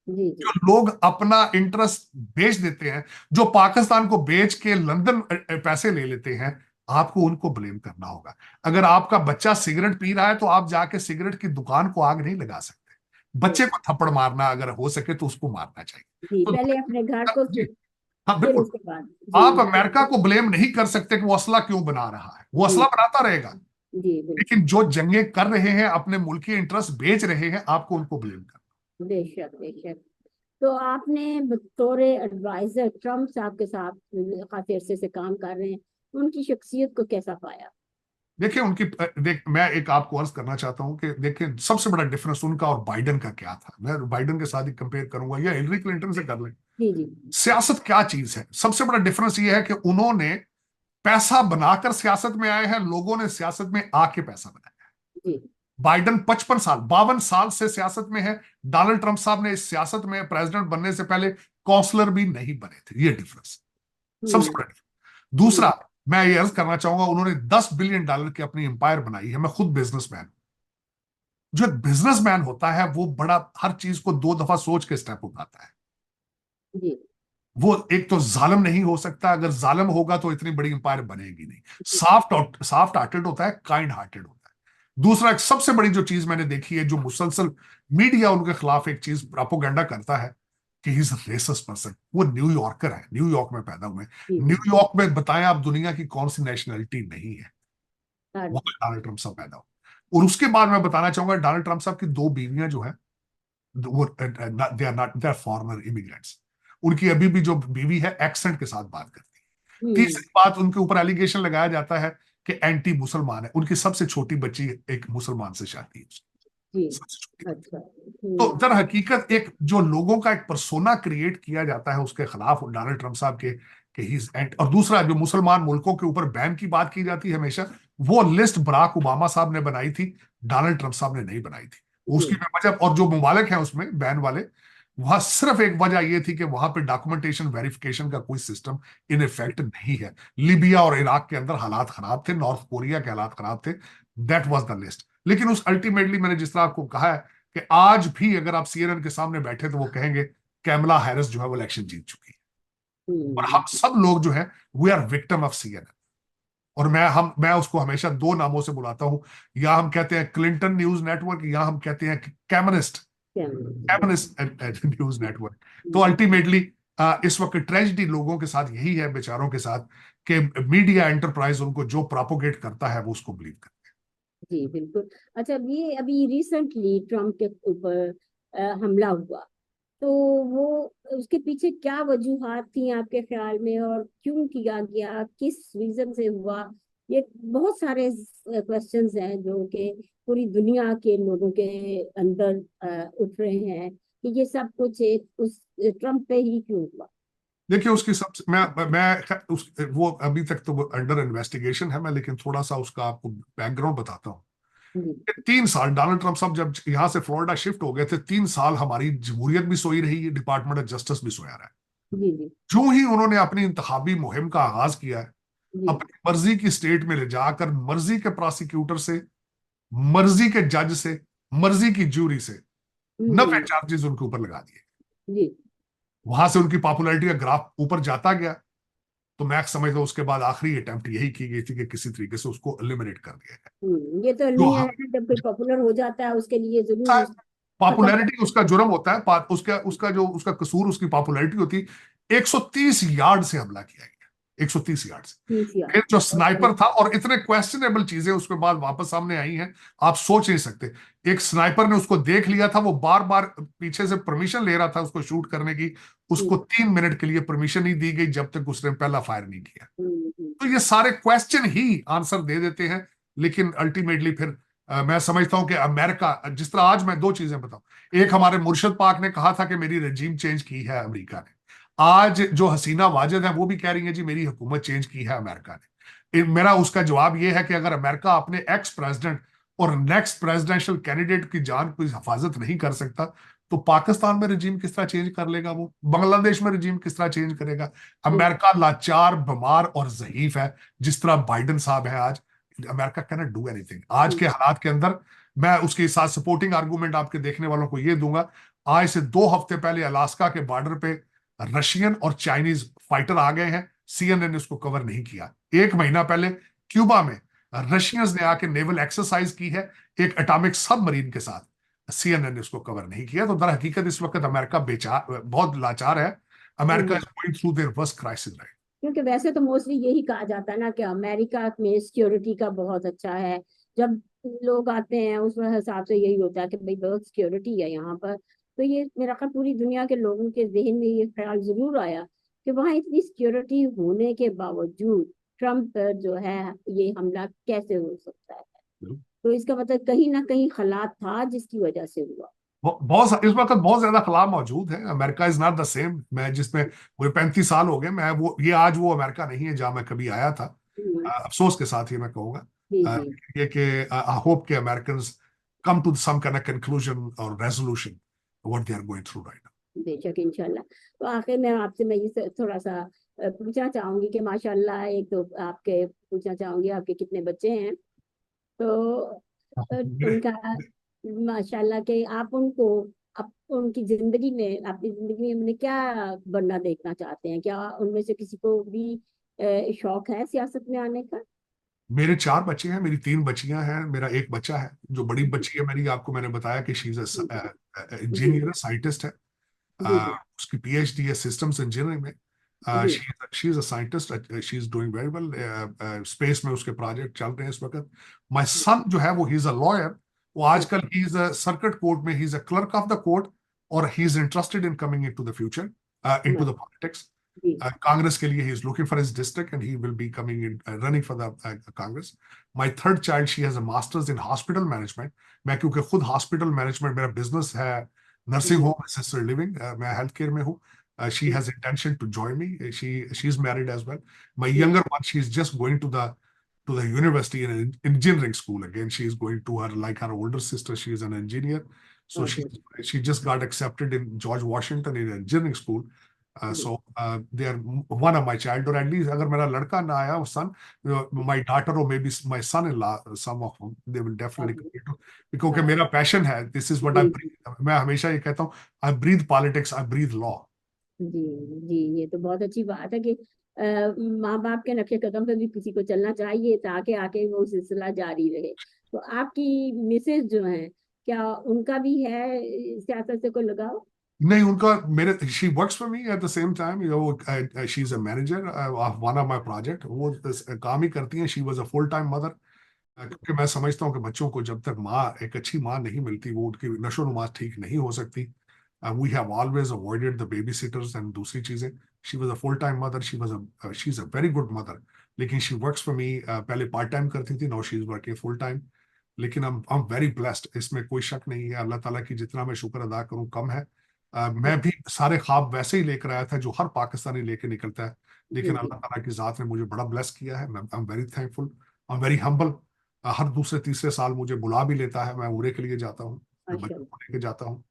जी जी जो लोग अपना इंटरेस्ट बेच देते हैं, जो पाकिस्तान को बेच के लंदन पैसे ले लेते हैं, आपको उनको ब्लेम करना होगा। अगर आपका बच्चा सिगरेट पी रहा है तो आप जाके सिगरेट की दुकान को आग नहीं लगा सकते। जी बच्चे को थप्पड़ मारना अगर हो सके तो उसको मारना चाहिए। जी, तो पहले अपने घर को जी, हाँ फिर बिल्कुल। उसके बाद जी आप अमेरिका को ब्लेम नहीं कर सकते कि वो असला क्यों बना रहा है, वो असला जी बनाता रहेगा। जी बिल्कुल, लेकिन जो जंगें कर रहे हैं, अपने मुल्क के इंटरेस्ट बेच रहे हैं, आपको उनको ब्लेम करना। बेशक बेशक। तो आपने बतौर एडवाइजर ट्रम्प साहब के साथ काफी अरसे से काम कर रहे हैं, उनकी शख्सियत को कैसा पाया? देखिए उनकी मैं एक आपको अर्ज करना चाहता हूं कि देखिए सबसे बड़ा डिफरेंस उनका और बाइडन का क्या था। मैं बाइडन के साथ ही कंपेयर करूंगा या हिलरी क्लिंटन से कर लें। जी जी सियासत क्या चीज है? सबसे बड़ा डिफरेंस ये है कि उन्होंने पैसा बनाकर सियासत में आए हैं, लोगों ने सियासत में आके पैसा बनाया। जी बाइडन 55 साल 52 साल से सियासत में है। डोनाल्ड ट्रंप साहब ने इस सियासत में प्रेसिडेंट बनने से पहले काउंसलर भी नहीं बने थे। ये डिफरेंस सबसे हम्म बड़ा डिफरेंस। दूसरा, हम्म मैं ये अर्ज करना चाहूंगा, उन्होंने $10 बिलियन की अपनी एम्पायर बनाई है। मैं खुद बिजनेसमैन। जो एक बिजनेसमैन होता है वो बड़ा हर चीज को 2 दफा सोच के स्टेप उठाता है। जी वो एक तो जालिम नहीं हो सकता, अगर जालिम होगा तो इतनी बड़ी एम्पायर बनेगी नहीं। जी सॉफ्ट हार्टेड होता है, काइंड हार्टेड होता है। दूसरा, एक सबसे बड़ी जो चीज मैंने देखी है, जो मुसलसल मीडिया उनके खिलाफ एक चीज प्रोपोगंडा करता है कि ही इज रेसिस्ट पर्सन। वो न्यूयॉर्कर है, न्यूयॉर्क में पैदा हुए। जी जी न्यूयॉर्क में बताएं आप दुनिया की कौन सी नेशनैलिटी नहीं है, हाँ वहां डोनाल्ड ट्रंप साहब पैदा हुए। और उसके बाद मैं बताना चाहूंगा डोनाल्ड ट्रंप साहब की 2 बीवियां जो है वो दे आर फॉरेनर इमिग्रेंट्स। उनकी अभी भी जो बीवी है एक्सेंट के साथ बात करती है। हम्म तीसरी बात, उनके ऊपर एलिगेशन लगाया जाता है कि एंटी मुसलमान है। उनकी सबसे छोटी बच्ची एक मुसलमान से शादी है उसकी, जी सबसे छोटी बच्ची। अच्छा तो दर हकीकत एक जो लोगों का एक पर्सोना क्रिएट किया जाता है उसके खिलाफ डोनाल्ड ट्रंप साहब के कि ही इज एंड। और दूसरा, जो मुसलमान मुल्कों के ऊपर बैन की बात की जाती है हमेशा, वो लिस्ट बराक ओबामा साहब ने बनाई थी, डोनाल्ड ट्रंप साहब ने नहीं बनाई थी। जी उसकी वजह, और जो ममालिक हैं उसमें बैन वाले, वहां सिर्फ एक वजह यह थी कि वहां पे डॉक्यूमेंटेशन वेरिफिकेशन का कोई सिस्टम इन इफेक्ट नहीं है। लीबिया और इराक के अंदर हालात खराब थे, नॉर्थ कोरिया के हालात खराब थे। That was the list. लेकिन उस अल्टीमेटली मैंने जिस तरह आपको कहा है कि आज भी अगर आप सीएनएन के सामने बैठे तो वो कहेंगे कैमला हैरिस जो है वो इलेक्शन जीत चुकी है। और हम हम्म सब लोग जो है we are victim of CNN. और मैं उसको हमेशा 2 नामों से बुलाता हूं। या हम कहते हैं क्लिंटन न्यूज नेटवर्क, या हम कहते हैं कैमनिस्ट क्या कैमनिस्ट न्यूज नेटवर्क। तो अल्टीमेटली इस वक्त ट्रेजिडी लोगों के साथ यही है, बेचारों के साथ, कि मीडिया एंटरप्राइज उनको जो प्रोपोगेट करता है वो उसको बिलीव करता जी बिल्कुल। अच्छा, ये अभी रिसेंटली ट्रम्प के ऊपर हमला हुआ, तो वो उसके पीछे क्या वजूहात थी आपके ख्याल में, और क्यों किया गया, किस रीजन से हुआ? ये बहुत सारे क्वेश्चंस हैं जो कि पूरी दुनिया के लोगों के अंदर उठ रहे हैं कि ये सब कुछ एक उस ट्रम्प पे ही क्यों हुआ? है। देखिए उसकी सबसे वो अभी तक तो वो अंडर इन्वेस्टिगेशन है। मैं लेकिन थोड़ा सा उसका आपको बैकग्राउंड बताता हूँ। जी 3 साल डोनाल्ड ट्रंप साहब जब यहाँ से फ्लोरिडा शिफ्ट हो गए थे, 3 साल हमारी जमहूरियत भी सोई रही है, डिपार्टमेंट ऑफ जस्टिस भी सोया रहा है। जी जी जो ही उन्होंने अपनी इंतखाबी मुहिम का आगाज किया है, जी अपनी मर्जी की स्टेट में ले जाकर मर्जी के प्रोसिक्यूटर से, मर्जी के जज से, मर्जी की ज्यूरी से नफे हम्म चार्जेस उनके ऊपर लगा दिए। जी वहां से उनकी पॉपुलैरिटी का ग्राफ ऊपर जाता गया। तो मैं समझता हूँ उसके बाद आखिरी अटेम्प्ट यही की गई थी कि किसी तरीके से उसको एलिमिनेट कर दिया जाए। ये तो जो नहीं है, जब कोई पॉपुलर हो जाता है उसके लिए जरूर खत्म। पॉपुलैरिटी उसका जुर्म होता है, उसका उसका जो उसका कसूर उसकी पॉपुलैरिटी होती है। 130 यार्ड से हमला किया गया, 130 यार्ड से। तीस यार फिर जो बहुत बड़ी। स्नाइपर था, और इतने क्वेश्चनेबल चीजें उसके बाद वापस सामने आई हैं, आप सोच नहीं सकते। एक स्नाइपर ने उसको देख लिया था, वो बार बार पीछे से परमिशन ले रहा था उसको शूट करने की, उसको 3 मिनट के लिए परमिशन नहीं दी गई जब तक उसने पहला फायर नहीं किया। हम्म। तो ये सारे क्वेश्चन ही आंसर दे देते हैं, लेकिन अल्टीमेटली फिर मैं समझता हूं कि अमेरिका, जिस तरह आज मैं दो चीजें बताऊं, एक हमारे मुर्शद पाक ने कहा था कि मेरी रजीम चेंज की है अमेरिका ने, आज जो हसीना वाजिद है वो भी कह रही है जी मेरी हुकूमत चेंज की है अमेरिका ने। मेरा उसका जवाब ये है कि अगर अमेरिका अपने एक्स प्रेसिडेंट और नेक्स्ट प्रेसिडेंशियल कैंडिडेट की जान की हिफाजत नहीं कर सकता, तो पाकिस्तान में रजीम किस तरह चेंज कर लेगा, वो बांग्लादेश में रजीम किस तरह चेंज करेगा। अमेरिका लाचार, बीमार और ज़ईफ है, जिस तरह बाइडेन साहब है आज। America can not do anything आज के हालात के अंदर। मैं उसके साथ सपोर्टिंग आर्गूमेंट आपके देखने वालों को ये दूंगा। आज से 2 हफ्ते पहले अलास्का के बॉर्डर पे रशियन और चाइनीज फाइटर आ गए हैं, सीएनएन ने उसको कवर नहीं किया। 1 महीना पहले क्यूबा में रशियंस ने आके नेवल एक्सरसाइज की है एक एटॉमिक सबमरीन के साथ, सीएनएन ने उसको कवर नहीं किया। तो दर हकीकत इस वक्त अमेरिका बेचार, बहुत लाचार है। America is going through their worst crisis right. क्योंकि वैसे तो मोस्टली यही कहा जाता है ना कि अमेरिका में सिक्योरिटी का बहुत अच्छा है। जब लोग आते हैं उस हिसाब से यही होता है कि भाई बहुत सिक्योरिटी है यहाँ पर। तो ये मेरा ख्याल पूरी दुनिया के लोगों के जहन में ये ख्याल जरूर आया कि वहाँ इतनी सिक्योरिटी होने के बावजूद ट्रम्प पर जो है ये हमला कैसे हो सकता है। तो इसका मतलब कहीं ना कहीं खला था जिसकी वजह से हुआ। बहुत इस वक्त बहुत ज्यादा खला मौजूद है। America is not the same. मैं जिसमें मुझे 35 साल हो गए, मैं वो ये आज वो अमेरिका नहीं है जहां मैं कभी आया था। हम्म, अफसोस के साथ ये मैं कहूंगा। जी अ, जी। ये कि आई होप के American come to some kind of conclusion और resolution what they are going through right बेशक इंशाल्लाह। तो आखिर में आपसे मैं ये थोड़ा सा पूछना चाहूंगी कि माशाल्लाह, एक तो आपके पूछना चाहूंगी आपके कितने बच्चे हैं। तो नाउ। उनका माशाल्लाह के आप उनको उनकी जिंदगी में, अपनी जिंदगी में उन्हें क्या बनना देखना चाहते हैं? क्या उनमें से किसी को भी शौक है सियासत में आने का? मेरे 4 बच्चे हैं, मेरी 3 बच्चियां हैं, मेरा एक बच्चा है। जो बड़ी बच्ची है मेरी, आपको मैंने बताया कि शी इज जी इंजीनियर, साइंटिस्ट है। जी जी उसकी पीएचडी है सिस्टम्स इंजीनियरिंग में। जी she is a scientist, she is doing very well. Space में उसके प्रोजेक्ट चल रहे हैं इस वक्त। माय सन जो है वो ही इज अ लॉयर। वो आजकल he is a circuit court में, he is a clerk of the court, और he is interested in coming into the future, into the politics. जी कांग्रेस के लिए he is looking for his district and he will be coming in, running for the Congress. My third child, she has a masters in hospital management. मैं क्योंकि खुद hospital management मेरा business है, nursing जी home assisted living, मैं health care में हूँ। She has intention to join me. She's married as well. My ji younger one, she's just going to the university in an engineering school again. She's going to her like her older sister. She is an engineer, so बहुत she just got accepted in George Washington in engineering school. Ji So they are one of my child, or at least अगर मेरा लड़का ना आया, वो son, my daughter or maybe my son-in-law, some of them, they will definitely come to, क्योंकि हाँ, मेरा passion है, this is what I ji breathe. मैं हमेशा ये कहता हूँ, I breathe politics, I breathe law. जी जी। ये तो बहुत अच्छी बात है कि माँ बाप के नक्शे कदम पे भी किसी को चलना चाहिए ताकि आके वो सिलसिला जारी रहे। तो आपकी मिसेज जो है, क्या उनका भी है सियासत से कोई लगाव? नहीं, उनका मेरे she works for me at the same time, वो she is a manager of one of my project. वो काम ही करती हैं। She was a full time mother. क्योंकि मैं समझता हूँ कि बच्चों को जब तक माँ, एक अच्छी माँ नहीं मिलती, वो उनकी नशो नुमा ठीक नहीं हो सकती। We have always avoided the babysitters and दूसरी चीजें। She was a full time mother, she is a very good mother. लेकिन शी वर्क्स फॉर मी, पहले पार्ट टाइम करती थी, now she is working full time. लेकिन I am very blessed, इसमें कोई शक नहीं है। अल्लाह ताला की जितना मैं शुक्र अदा करूं कम है। मैं भी सारे ख्वाब वैसे ही लेकर आया था जो हर पाकिस्तानी लेके निकलता है, लेकिन जी जी अल्लाह ताला की जात ने मुझे बड़ा ब्लेस किया है। I am very thankful, I am very humble. हर दूसरे तीसरे साल मुझे बुला भी लेता है, मैं उम्रे के लिए जाता हूँ, मैं माशा। बच्चों को लेके जाता हूँ।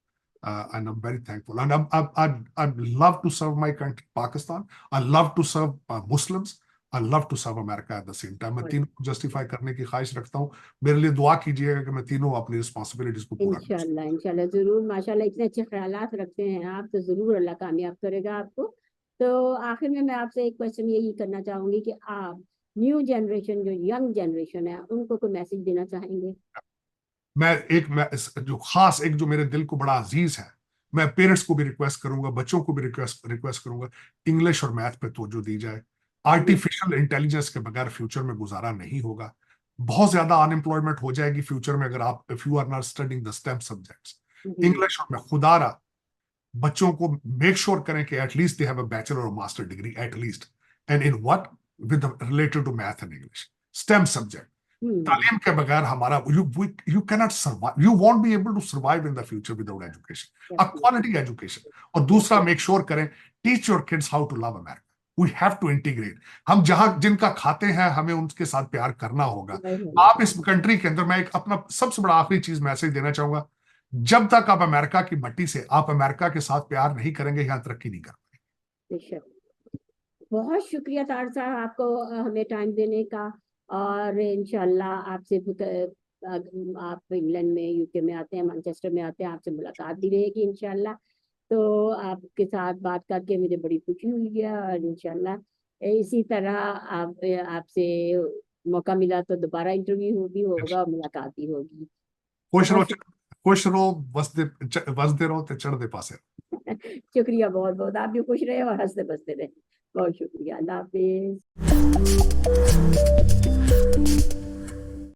And I'm very thankful. And I'd love to serve my country, Pakistan. I love to serve Muslims. I love to serve America at the same time. मैं तीनों को जस्टिफाई करने की ख्वाहिश रखता हूँ। मेरे लिए दुआ कीजिएगा कि मैं तीनों अपनी रिस्पॉन्सिबिलिटीज को पूरा कर सकूं। इंशाल्लाह इंशाल्लाह जरूर। माशाल्लाह इतने अच्छे ख्यालात रखते हैं आप, तो जरूर अल्लाह कामयाब करेगा आपको। तो आखिर में मैं आपसे एक क्वेश्चन यही करना चाहूंगी कि आप न्यू जनरेशन, जो यंग जनरेशन है, उनको कोई मैसेज देना चाहेंगे? एक जो मेरे दिल को बड़ा अजीज है, मैं पेरेंट्स को भी रिक्वेस्ट करूंगा, बच्चों को भी रिक्वेस्ट करूंगा, इंग्लिश और मैथ पे तवज्जो दी जाए। आर्टिफिशियल इंटेलिजेंस के बगैर फ्यूचर में गुजारा नहीं होगा। बहुत ज्यादा अनएम्प्लॉयमेंट हो जाएगी फ्यूचर में अगर आप, if you are not studying the STEM subjects, जी। इंग्लिश और मैं खुदारा बच्चों को मेक श्योर करें कि at least they have a bachelor और master degree at least, and in what, with related to math and English, STEM subject. तालीम के बगैर हमारा you cannot survive, you won't be able to survive in the future without education, a quality education. और दूसरा, make sure करें, teach your kids how to love America. We have to integrate. हम जहां जिनका खाते हैं, हमें उनके साथ प्यार करना होगा। आप इस कंट्री के अंदर, मैं एक अपना सबसे बड़ा आखिरी चीज मैसेज देना चाहूंगा, जब तक आप अमेरिका की मट्टी से, आप अमेरिका के साथ प्यार नहीं करेंगे, यहाँ तरक्की नहीं कर पाएंगे। बेशक। बहुत शुक्रिया तार साहब, आपको हमें टाइम देने का। और इंशाल्लाह आपसे आप इंग्लैंड में, यूके में आते हैं, मैनचेस्टर में आते हैं, आपसे मुलाकात भी रहेगी इंशाल्लाह। तो आपके साथ बात करके मुझे बड़ी खुशी हुई है, और इंशाल्लाह इसी तरह आपसे मौका मिला तो दोबारा इंटरव्यू भी होगा और मुलाकात भी होगी। खुश रहो, बहुत खुश रहो, बसते रहो ते चढ़ते पासे। शुक्रिया, बहुत बहुत। आप भी खुश रहे और हंसते बसते रहे। बहुत शुक्रिया। अल्लाह हाफिज।